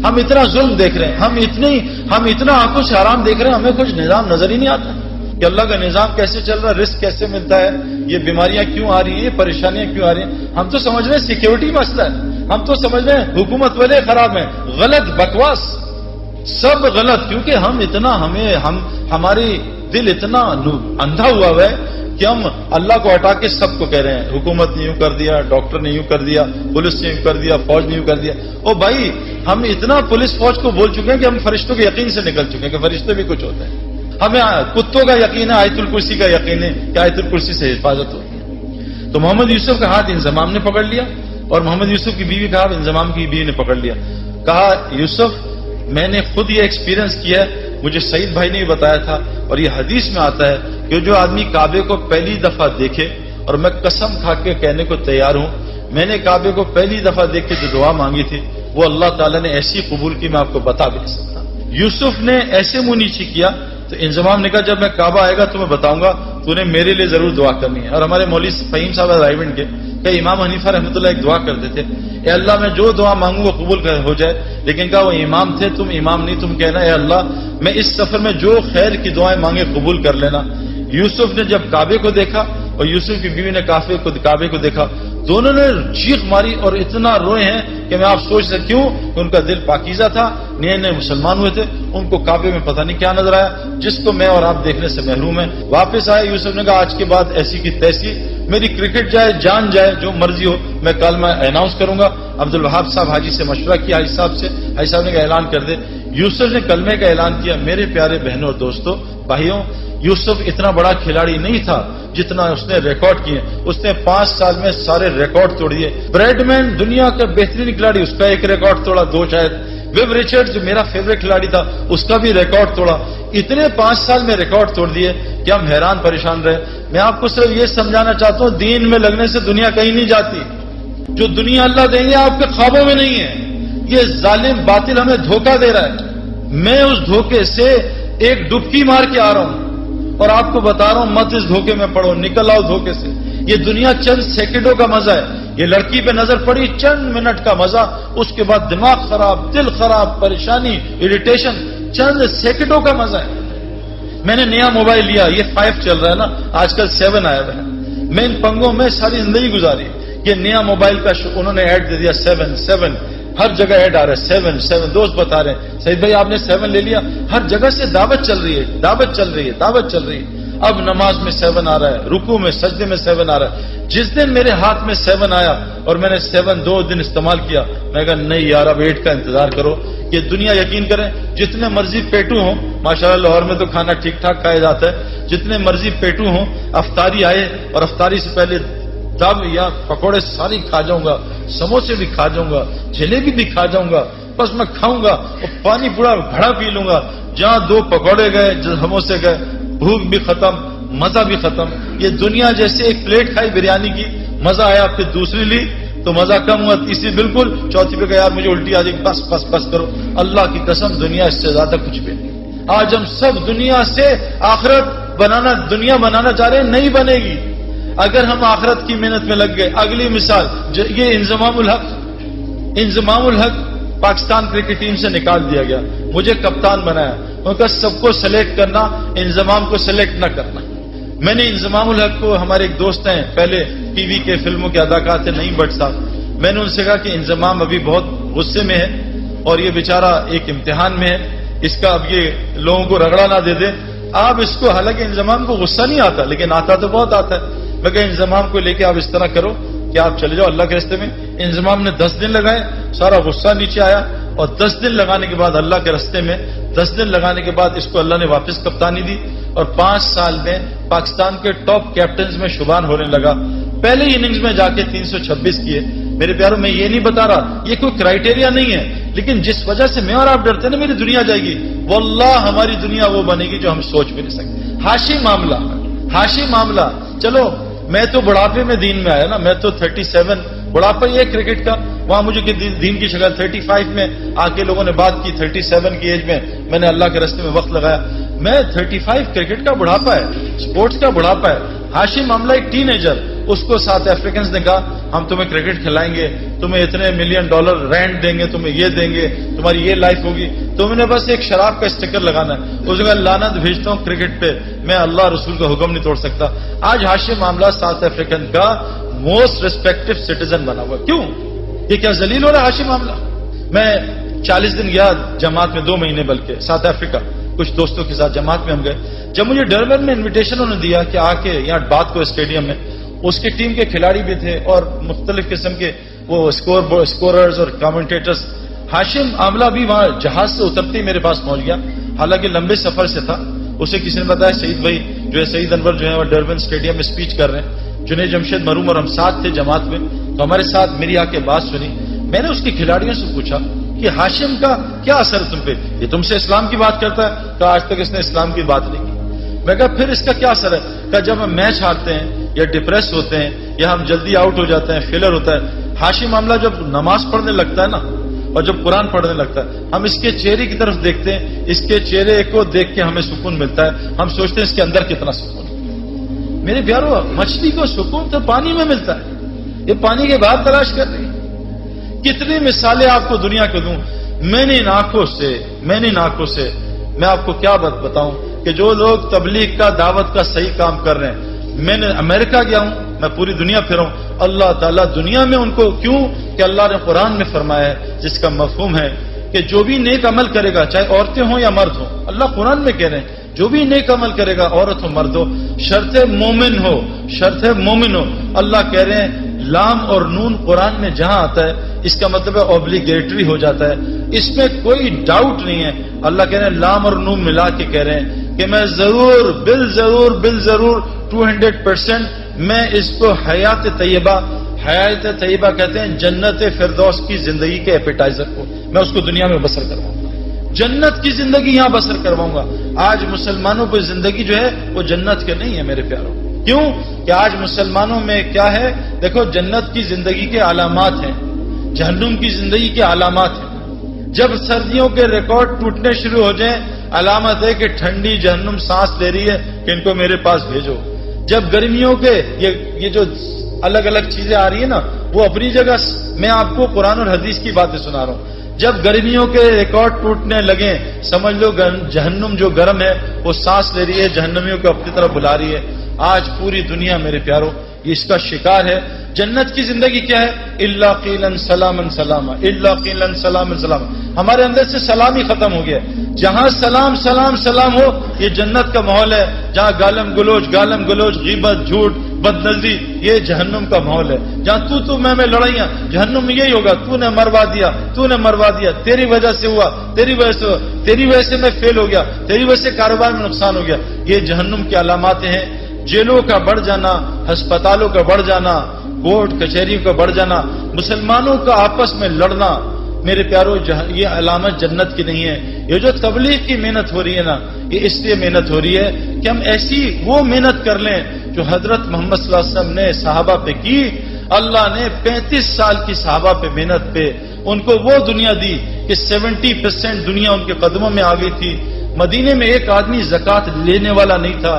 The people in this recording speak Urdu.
ہم اتنا ظلم دیکھ رہے ہیں، ہم اتنا آنکھوں سے حرام دیکھ رہے ہیں، ہمیں کچھ نظام نظر ہی نہیں آتا کہ اللہ کا نظام کیسے چل رہا ہے، رزق کیسے ملتا ہے، یہ بیماریاں کیوں آ رہی ہیں، یہ پریشانیاں کیوں آ رہی ہیں. ہم تو سمجھ رہے ہیں سیکیورٹی مسئلہ ہے، ہم تو سمجھ رہے ہیں حکومت والے خراب ہیں. غلط، بکواس، سب غلط. کیونکہ ہماری دل اتنا اندھا ہوا ہے کہ ہم اللہ کو ہٹا کے سب کو کہہ رہے ہیں حکومت نے یوں کر دیا، ڈاکٹر نے یوں کر دیا، پولیس نے یوں کر دیا، فوج نے یوں کر دیا. او بھائی، ہم اتنا پولیس فوج کو بول چکے ہیں کہ ہم فرشتوں کے یقین سے نکل چکے ہیں کہ فرشتے بھی کچھ ہوتے ہیں. ہمیں کتوں کا یقین ہے، آیت الکرسی کا یقین ہے کہ آیت الکرسی سے حفاظت ہوتی ہے. تو محمد یوسف کا ہاتھ انضمام نے پکڑ لیا اور محمد یوسف کی بیوی کا ہاتھ انضمام کی بیوی نے پکڑ لیا. کہا یوسف میں نے خود یہ ایکسپیرینس کیا ہے، مجھے سعید بھائی نے بتایا تھا، اور یہ حدیث میں آتا ہے کہ جو آدمی کعبے کو پہلی دفعہ دیکھے، اور میں قسم کھا کے کہنے کو تیار ہوں، میں نے کعبے کو پہلی دفعہ دیکھ کے جو دعا مانگی تھی وہ اللہ تعالیٰ نے ایسی قبول کی میں آپ کو بتا بھی نہیں سکتا. یوسف نے ایسے منہ نیچی کیا تو انضمام نے کہا جب میں کعبہ آئے گا تو میں بتاؤں گا، تو نے میرے لیے ضرور دعا کرنی ہے. اور ہمارے مولوی فہیم صاحب رائیونڈ کے کہ امام حنیفہ رحمۃ اللہ ایک دعا کرتے تھے، اے اللہ میں جو دعا مانگوں وہ قبول ہو جائے. لیکن کہا وہ امام تھے، تم امام نہیں، تم کہنا اے اللہ میں اس سفر میں جو خیر کی دعائیں مانگے قبول کر لینا. یوسف نے جب کعبے کو دیکھا اور یوسف کی بیوی نے کعبے کو دیکھا، دونوں نے چیخ ماری اور اتنا روئے ہیں کہ میں آپ سوچ سکتے کیوں کہ ان کا دل پاکیزہ تھا، نئے نئے مسلمان ہوئے تھے، ان کو کعبے میں پتہ نہیں کیا نظر آیا جس کو میں اور آپ دیکھنے سے محروم ہیں. واپس آئے یوسف نے کہا آج کے بعد ایسی کی تیسی، میری کرکٹ جائے، جان جائے، جو مرضی ہو، میں کل میں اناؤنس کروں گا. عبد الوہاب صاحب حاجی سے مشورہ کیا، حاجی صاحب سے، حاجی صاحب نے کہا اعلان کر دے. یوسف نے کلمے کا اعلان کیا. میرے پیارے بہنوں اور دوستوں، بھائیوں، یوسف اتنا بڑا کھلاڑی نہیں تھا جتنا اس نے ریکارڈ کیے. اس نے 5 سال میں سارے ریکارڈ توڑ دیے. بریڈ مین دنیا کا بہترین کھلاڑی، اس کا ایک ریکارڈ توڑا، 2 شاید. ویب ریچرڈ جو میرا فیوریٹ کھلاڑی تھا اس کا بھی ریکارڈ توڑا. اتنے 5 سال میں ریکارڈ توڑ دیے کہ ہم حیران پریشان رہے. میں آپ کو صرف یہ سمجھانا چاہتا ہوں دین میں لگنے سے دنیا کہیں نہیں جاتی. جو دنیا اللہ دیں گے آپ کے خوابوں میں نہیں ہے. یہ ظالم باطل ہمیں دھوکہ دے رہا ہے. میں اس دھوکے سے ایک ڈبکی مار کے آ رہا ہوں اور آپ کو بتا رہا ہوں مت اس دھوکے میں پڑو، نکل آؤ دھوکے سے. یہ دنیا چند سیکنڈوں کا مزہ ہے. یہ لڑکی پہ نظر پڑی، چند منٹ کا مزہ، اس کے بعد دماغ خراب، دل خراب، پریشانی، اریٹیشن، چند سیکنڈوں کا مزہ ہے. میں نے نیا موبائل لیا، یہ 5 چل رہا ہے نا، آج کل 7 آیا ہوا ہے. میں ان پنگوں میں ساری زندگی گزاری. یہ نیا موبائل کا انہوں نے ایڈ دے دیا 7 ہر جگہ ایڈ آ رہا ہے 7 دوست بتا رہے ہیں سعید بھائی آپ نے 7 لے لیا. ہر جگہ سے دعوت چل رہی ہے، دعوت چل رہی ہے، دعوت چل رہی ہے. اب نماز میں 7 آ رہا ہے، رکوع میں، سجدے میں 7 آ رہا ہے. جس دن میرے ہاتھ میں 7 آیا اور میں نے 7 2 دن استعمال کیا، میں کہا نہیں یار اب 8 کا انتظار کرو. یہ دنیا یقین کریں جتنے مرضی پیٹو ہوں، ماشاءاللہ لاہور میں تو کھانا ٹھیک ٹھاک کھایا جاتا ہے، جتنے مرضی پیٹو ہوں، افطاری آئے اور افطاری سے پہلے دب یا پکوڑے ساری کھا جاؤں گا، سموسے بھی کھا جاؤں گا، جلیبی بھی کھا جاؤں گا، بس میں کھاؤں گا اور پانی پورا گھڑا پی لوں گا. جہاں 2 پکوڑے گئے، سموسے گئے، بھوک بھی ختم، مزہ بھی ختم. یہ دنیا جیسے ایک پلیٹ کھائی بریانی کی، مزہ آیا، پھر دوسری لی تو مزہ کم ہوا، تیسری بالکل، چوتھی پہ کہا یار مجھے الٹی آ جائے گی، بس کرو. اللہ کی قسم دنیا اس سے زیادہ کچھ بھی نہیں. آج ہم سب دنیا سے آخرت دنیا بنانا چاہ رہے ہیں، نہیں بنے گی اگر ہم آخرت کی محنت میں لگ گئے. اگلی مثال یہ انضمام الحق پاکستان کرکٹ ٹیم سے نکال دیا گیا، مجھے کپتان بنایا. ان کا سب کو سلیکٹ کرنا، انضمام کو سلیکٹ نہ کرنا. میں نے انضمام الحق کو، ہمارے ایک دوست ہیں پہلے ٹی وی کے فلموں کے اداکار تھے نعیم بٹ صاحب، میں نے ان سے کہا کہ انضمام ابھی بہت غصے میں ہے اور یہ بیچارہ ایک امتحان میں ہے، اس کا اب یہ لوگوں کو رگڑا نہ دے دے. آپ اس کو، حالانکہ انضمام کو غصہ نہیں آتا لیکن آتا تو بہت آتا ہے. میں کہ انضمام کو لے کے آپ اس طرح کرو کہ آپ چلے جاؤ اللہ کے راستے میں. انضمام نے 10 دن لگائے، سارا غصہ نیچے آیا اور 10 دن لگانے کے بعد اللہ کے راستے میں 10 دن لگانے کے بعد اس کو اللہ نے واپس کپتانی دی اور 5 سال میں پاکستان کے ٹاپ کیپٹنز میں شمار ہونے لگا. پہلے اننگز میں جا کے 326 کیے. میرے پیاروں میں یہ نہیں بتا رہا یہ کوئی کرائٹیریا نہیں ہے، لیکن جس وجہ سے میں اور آپ ڈرتے ہیں نا میری دنیا جائے گی، واللہ ہماری دنیا وہ بنے گی جو ہم سوچ بھی نہیں سکتے. حاشی معاملہ. چلو میں تو بڑھاپے میں دین میں آیا نا، میں تو 37 بڑھاپا یہ کرکٹ کا، وہاں مجھے دین کی شکل 35 میں آ کے لوگوں نے بات کی، 37 کی ایج میں نے اللہ کے راستے میں وقت لگایا. میں 35 کرکٹ کا بڑھاپا ہے، سپورٹس کا بڑھاپا ہے. حاشی معاملہ ایک ٹین ایجر اس کو ساؤتھ افریقنس نے کہا ہم تمہیں کرکٹ کھلائیں گے, تمہیں اتنے $1 ملین رینٹ دیں گے, تمہیں یہ دیں گے, تمہاری یہ لائف ہوگی, تم نے بس ایک شراب کا اسٹیکر لگانا ہے. اس نے کہا لعنت بھیجتا ہوں کرکٹ پہ, میں اللہ رسول کا حکم نہیں توڑ سکتا. آج ہاشم معاملہ ساؤتھ افریقن کا موسٹ ریسپیکٹو سٹیزن بنا ہوا. کیوں؟ یہ کیا ذلیل ہو رہا ہے ہاشم معاملہ؟ میں 40 دن گیا جماعت میں, 2 مہینے بلکہ, ساؤتھ افریقہ, کچھ دوستوں کے ساتھ جماعت میں ہم گئے. جب مجھے ڈربن میں انویٹیشن انہوں نے دیا کہ آ کے یہاں بات کو اسٹیڈیم میں, اس کی ٹیم کے کھلاڑی بھی تھے اور مختلف قسم کے وہ اسکوررز اور کامنٹیٹرز. ہاشم عاملہ بھی وہاں جہاز سے اترتے ہی میرے پاس پہنچ گیا, حالانکہ لمبے سفر سے تھا. اسے کسی نے بتایا سعید بھائی جو ہے, سعید انور جو ہے وہ ڈربن اسٹیڈیم میں اسپیچ کر رہے ہیں, جنید جمشید مرحوم اور ہم ساتھ تھے جماعت میں, تو ہمارے ساتھ میری آ کے بات سنی. میں نے اس کے کھلاڑیوں سے پوچھا کہ ہاشم کا کیا اثر ہے تم پہ؟ یہ تم سے اسلام کی بات کرتا ہے, تو آج تک اس نے اسلام کی بات نہیں کی. میں کہا پھر اس کا کیا اثر ہے؟ کہ جب ہم میچ ہارتے ہیں یا ڈپریس ہوتے ہیں یا ہم جلدی آؤٹ ہو جاتے ہیں, فیلر ہوتا ہے, ہاشم معاملہ جب نماز پڑھنے لگتا ہے نا اور جب قرآن پڑھنے لگتا ہے, ہم اس کے چہرے کی طرف دیکھتے ہیں, اس کے چہرے کو دیکھ کے ہمیں سکون ملتا ہے. ہم سوچتے ہیں اس کے اندر کتنا سکون ہے. میرے پیارو, مچھلی کو سکون تو پانی میں ملتا ہے, یہ پانی کے بعد تلاش کر رہی ہے. کتنی مثالیں آپ کو دنیا کو دوں. میں نے ان آنکھوں سے میں آپ کو کیا بتاؤں کہ جو لوگ تبلیغ کا, دعوت کا صحیح کام کر رہے ہیں, میں نے امریکہ گیا ہوں, میں پوری دنیا پھرا ہوں. اللہ تعالیٰ دنیا میں ان کو, کیوں کہ اللہ نے قرآن میں فرمایا ہے جس کا مفہوم ہے کہ جو بھی نیک عمل کرے گا, چاہے عورتیں ہوں یا مرد ہوں, اللہ قرآن میں کہہ رہے ہیں جو بھی نیک عمل کرے گا, عورت ہو مرد ہو, شرط مومن ہو. اللہ کہہ رہے ہیں لام اور نون قرآن میں جہاں آتا ہے اس کا مطلب ہے اوبلیگیٹری ہو جاتا ہے, اس میں کوئی ڈاؤٹ نہیں ہے. اللہ کہہ رہے ہیں لام اور نون ملا کے کہہ رہے ہیں کہ میں ضرور بالضرور 200% میں اس کو حیات طیبہ کہتے ہیں جنت فردوس کی زندگی کے ایپیٹائزر کو, میں اس کو دنیا میں بسر کرواؤں گا. جنت کی زندگی یہاں بسر کرواؤں گا. آج مسلمانوں کی زندگی جو ہے وہ جنت کے نہیں ہے میرے پیاروں. کیوں کہ آج مسلمانوں میں کیا ہے؟ دیکھو, جنت کی زندگی کے علامات ہیں, جہنم کی زندگی کے علامات ہیں. جب سردیوں کے ریکارڈ ٹوٹنے شروع ہو جائیں, علامت ہے کہ ٹھنڈی جہنم سانس لے رہی ہے کہ ان کو میرے پاس بھیجو. جب گرمیوں کے یہ جو الگ الگ چیزیں آ رہی ہیں نا, وہ اپنی جگہ, میں آپ کو قرآن اور حدیث کی باتیں سنا رہا ہوں. جب گرمیوں کے ریکارڈ ٹوٹنے لگیں, سمجھ لو جہنم جو گرم ہے وہ سانس لے رہی ہے, جہنمیوں کو اپنی طرف بلا رہی ہے. آج پوری دنیا میرے پیاروں یہ اس کا شکار ہے. جنت کی زندگی کیا ہے؟ الا قیلا سلاما سلاما, الا قیلا سلاما سلاما. ہمارے اندر سے سلام ہی ختم ہو گیا. جہاں سلام ہو, یہ جنت کا ماحول ہے. جہاں گالم گلوچ, غیبت, جھوٹ, بد نظری, یہ جہنم کا ماحول ہے. جہاں تو میں لڑائیاں, جہنم میں یہی ہوگا. تو نے مروا دیا, تیری وجہ سے ہوا, تیری وجہ سے میں فیل ہو گیا, تیری وجہ سے کاروبار میں نقصان ہو گیا. یہ جہنم کی علامات ہیں. جیلوں کا بڑھ جانا, ہسپتالوں کا بڑھ جانا, کورٹ کچہریوں کا بڑھ جانا, مسلمانوں کا آپس میں لڑنا, میرے پیارو یہ علامت جنت کی نہیں ہے. یہ جو تبلیغ کی محنت ہو رہی ہے نا, یہ اس لیے محنت ہو رہی ہے کہ ہم ایسی وہ محنت کر لیں جو حضرت محمد صلی اللہ علیہ وسلم نے صحابہ پہ کی. اللہ نے 35 سال کی صحابہ پہ محنت پہ ان کو وہ دنیا دی کہ 70% دنیا ان کے قدموں میں آ گئی تھی. مدینے میں ایک آدمی زکات لینے والا نہیں تھا.